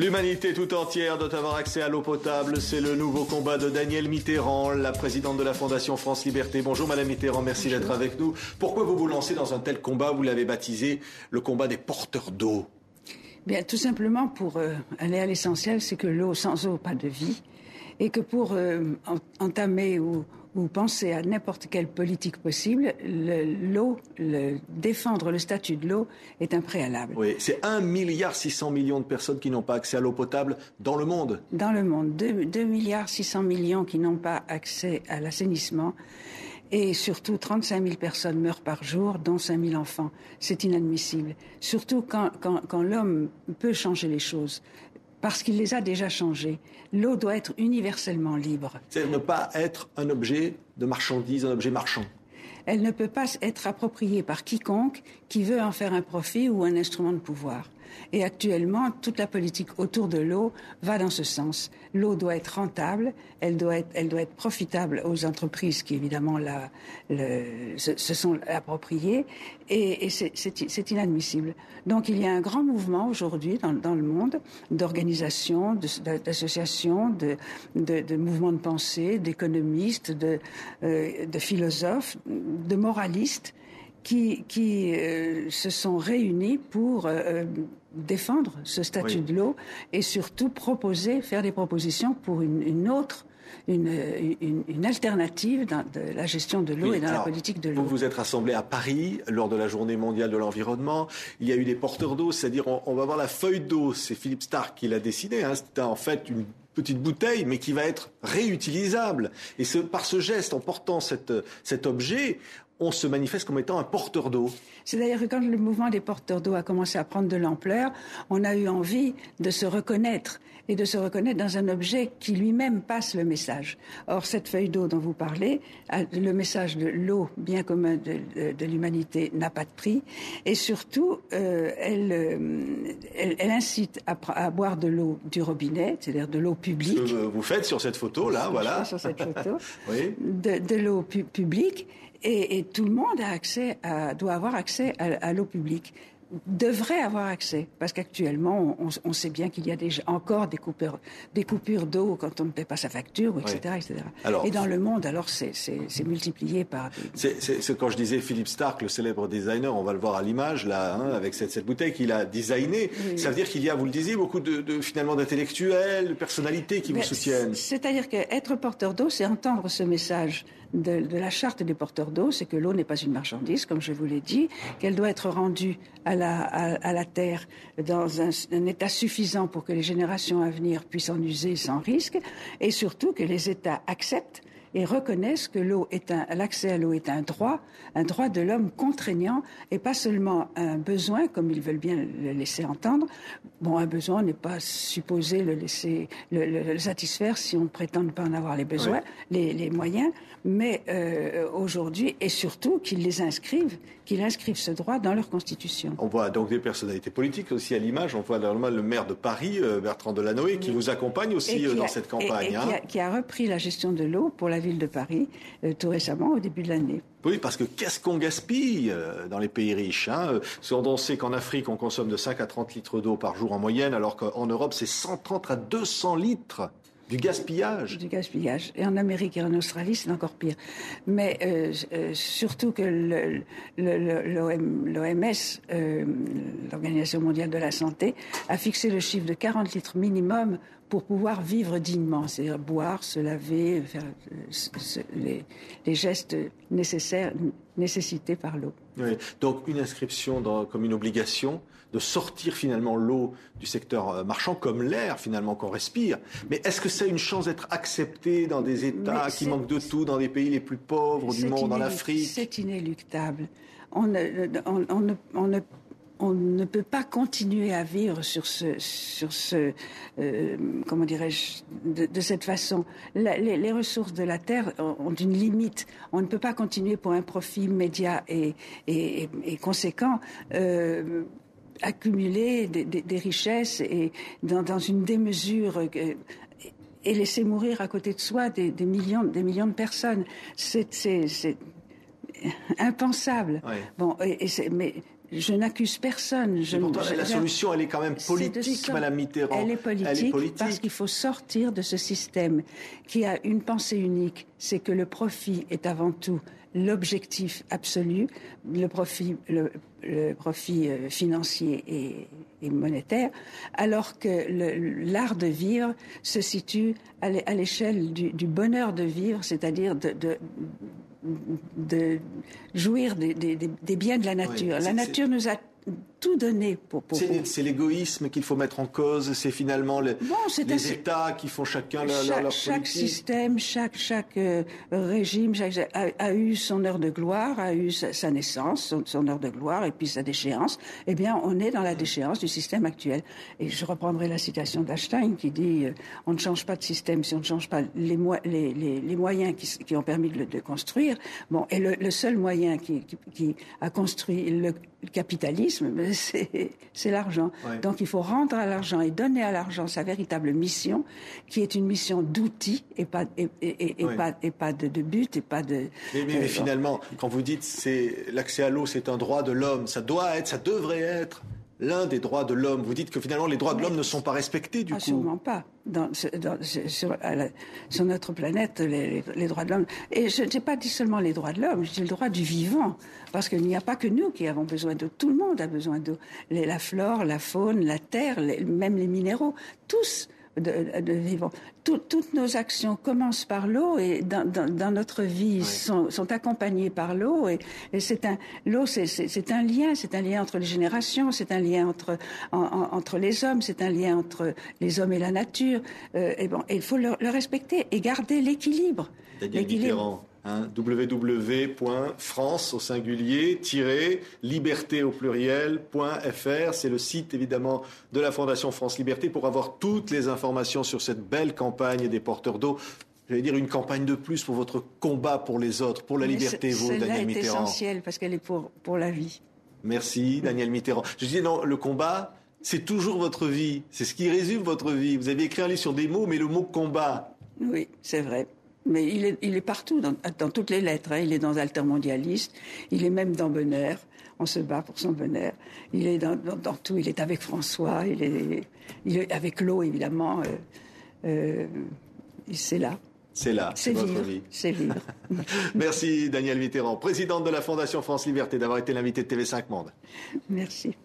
L'humanité tout entière doit avoir accès à l'eau potable. C'est le nouveau combat de Danielle Mitterrand, la présidente de la Fondation France Liberté. Bonjour Madame Mitterrand, merci d'être avec nous. Pourquoi vous vous lancez dans un tel combat? Vous l'avez baptisé le combat des porteurs d'eau. Bien, tout simplement pour aller à l'essentiel, c'est que l'eau, sans eau, pas de vie. Et que pour entamer ou penser à n'importe quelle politique possible, défendre le statut de l'eau est un préalable. Oui, c'est 1,6 milliard de personnes qui n'ont pas accès à l'eau potable dans le monde. Dans le monde, 2,6 milliards qui n'ont pas accès à l'assainissement. Et surtout, 35 000 personnes meurent par jour, dont 5 000 enfants. C'est inadmissible. Surtout quand l'homme peut changer les choses. Parce qu'il les a déjà changées. L'eau doit être universellement libre. C'est ne pas être un objet de marchandise, un objet marchand. Elle ne peut pas être appropriée par quiconque qui veut en faire un profit ou un instrument de pouvoir. Et actuellement, toute la politique autour de l'eau va dans ce sens. L'eau doit être rentable, elle doit être profitable aux entreprises qui, évidemment, se sont appropriées, et c'est inadmissible. Donc, il y a un grand mouvement aujourd'hui dans le monde d'organisations, d'associations, de mouvements de pensée, d'économistes, de philosophes, de moralistes, qui se sont réunis pour défendre ce statut de l'eau et surtout faire des propositions pour une alternative dans la gestion de l'eau et dans la politique de l'eau. Vous vous êtes rassemblés à Paris lors de la Journée mondiale de l'environnement. Il y a eu des porteurs d'eau, c'est-à-dire on va voir la feuille d'eau. C'est Philippe Starck qui l'a décidé. C'était en fait une petite bouteille, mais qui va être réutilisable. Et par ce geste, en portant cet objet, on se manifeste comme étant un porteur d'eau. C'est d'ailleurs que quand le mouvement des porteurs d'eau a commencé à prendre de l'ampleur, on a eu envie de se reconnaître et de se reconnaître dans un objet qui lui-même passe le message. Or, cette feuille d'eau dont vous parlez, le message de l'eau, bien commun de l'humanité, n'a pas de prix. Et surtout, elle incite à boire de l'eau du robinet, c'est-à-dire de l'eau publique. Ce que vous faites sur cette photo-là, voilà. Sur cette photo. Oui. De l'eau publique. Et tout le monde doit avoir accès à l'eau publique, devrait avoir accès, parce qu'actuellement, on sait bien qu'il y a encore des coupures d'eau quand on ne paie pas sa facture, etc. Oui. etc. Alors, et dans le monde, alors, c'est multiplié par... C'est quand je disais Philippe Starck, le célèbre designer, on va le voir à l'image, là, avec cette bouteille qu'il a designée. Oui. Ça veut dire qu'il y a, vous le disiez, beaucoup finalement d'intellectuels, de personnalités qui vous soutiennent. C'est-à-dire qu'être porteur d'eau, c'est entendre ce message de la charte des porteurs d'eau, c'est que l'eau n'est pas une marchandise, comme je vous l'ai dit, qu'elle doit être rendue à la terre dans un état suffisant pour que les générations à venir puissent en user sans risque, et surtout que les États acceptent et reconnaissent que l'accès à l'eau est un droit de l'homme contraignant et pas seulement un besoin, comme ils veulent bien le laisser entendre. Bon, un besoin n'est pas supposé le satisfaire si on prétend ne pas en avoir les besoins, oui. les moyens, mais aujourd'hui, et surtout qu'ils inscrivent ce droit dans leur constitution. On voit donc des personnalités politiques aussi à l'image. On voit le maire de Paris, Bertrand Delanoë, qui vous accompagne aussi dans cette campagne. Qui a repris la gestion de l'eau pour la ville de Paris tout récemment, au début de l'année. Oui, parce que qu'est-ce qu'on gaspille dans les pays riches, On sait qu'en Afrique, on consomme de 5 à 30 litres d'eau par jour en moyenne, alors qu'en Europe, c'est 130 à 200 litres. Du gaspillage. Du gaspillage. Et en Amérique et en Australie, c'est encore pire. Mais surtout que l'OMS, l'Organisation mondiale de la santé, a fixé le chiffre de 40 litres minimum pour pouvoir vivre dignement, c'est-à-dire boire, se laver, faire les gestes nécessités par l'eau. Oui. Donc une inscription comme une obligation de sortir finalement l'eau du secteur marchand comme l'air finalement qu'on respire. Mais est-ce que ça a une chance d'être accepté dans des États qui manquent de tout, dans les pays les plus pauvres du monde, en Afrique? C'est inéluctable. On ne peut pas continuer à vivre comment dirais-je, de cette façon. Les ressources de la terre ont une limite. On ne peut pas continuer pour un profit immédiat et conséquent. Accumuler des richesses et dans une démesure et laisser mourir à côté de soi des millions de personnes. C'est impensable. Oui. Bon, mais je n'accuse personne. Pourtant, la solution, elle est quand même politique, Madame Mitterrand. Elle est politique parce qu'il faut sortir de ce système qui a une pensée unique, c'est que le profit est avant tout l'objectif absolu, le profit financier et monétaire, alors que l'art de vivre se situe à l'échelle du bonheur de vivre, c'est-à-dire de jouir des biens de la nature. La nature nous a tout donné pour... C'est l'égoïsme qu'il faut mettre en cause, c'est finalement les États qui font chacun leur politique. Chaque système, chaque régime a eu son heure de gloire, a eu sa naissance, son heure de gloire et puis sa déchéance. Eh bien, on est dans la déchéance du système actuel. Et je reprendrai la citation d'Einstein qui dit on ne change pas de système si on ne change pas les moyens qui ont permis de le construire. Bon, et le seul moyen qui a construit le capitalisme, c'est l'argent. Ouais. Donc il faut rendre à l'argent et donner à l'argent sa véritable mission, qui est une mission d'outil et pas de but et pas de. Mais finalement, quand vous dites c'est l'accès à l'eau, c'est un droit de l'homme, ça devrait être l'un des droits de l'homme. Vous dites que finalement les droits de l'homme ne sont pas respectés du coup. Absolument pas. Sur notre planète, les droits de l'homme. Et je n'ai pas dit seulement les droits de l'homme, je dis le droit du vivant. Parce qu'il n'y a pas que nous qui avons besoin d'eau. Tout le monde a besoin d'eau. La flore, la faune, la terre, même les minéraux, tous de vivants. Toutes nos actions commencent par l'eau et dans notre vie sont accompagnées par l'eau. Et l'eau, c'est un lien entre les générations, c'est un lien entre les hommes, c'est un lien entre les hommes et la nature. Et il faut le respecter et garder l'équilibre. Daniel Mitterrand. www.france au singulier liberté au pluriel.fr. C'est le site évidemment de la Fondation France Liberté pour avoir toutes les informations sur cette belle campagne des porteurs d'eau. J'allais dire une campagne de plus pour votre combat pour les autres, pour la liberté, vous, Daniel Mitterrand. C'est essentiel parce qu'elle est pour la vie. Merci, Daniel Mitterrand. Je disais non, le combat, c'est toujours votre vie. C'est ce qui résume votre vie. Vous avez écrit un livre sur des mots, mais le mot combat. Oui, c'est vrai. Mais il est partout, dans toutes les lettres. Il est dans Altermondialiste, il est même dans Bonheur. On se bat pour son bonheur. Il est dans tout. Il est avec François, il est avec l'eau, évidemment. C'est là. C'est là, c'est votre vie. C'est vivre. Merci Daniel Mitterrand, présidente de la Fondation France Liberté, d'avoir été l'invité de TV5 Monde. Merci.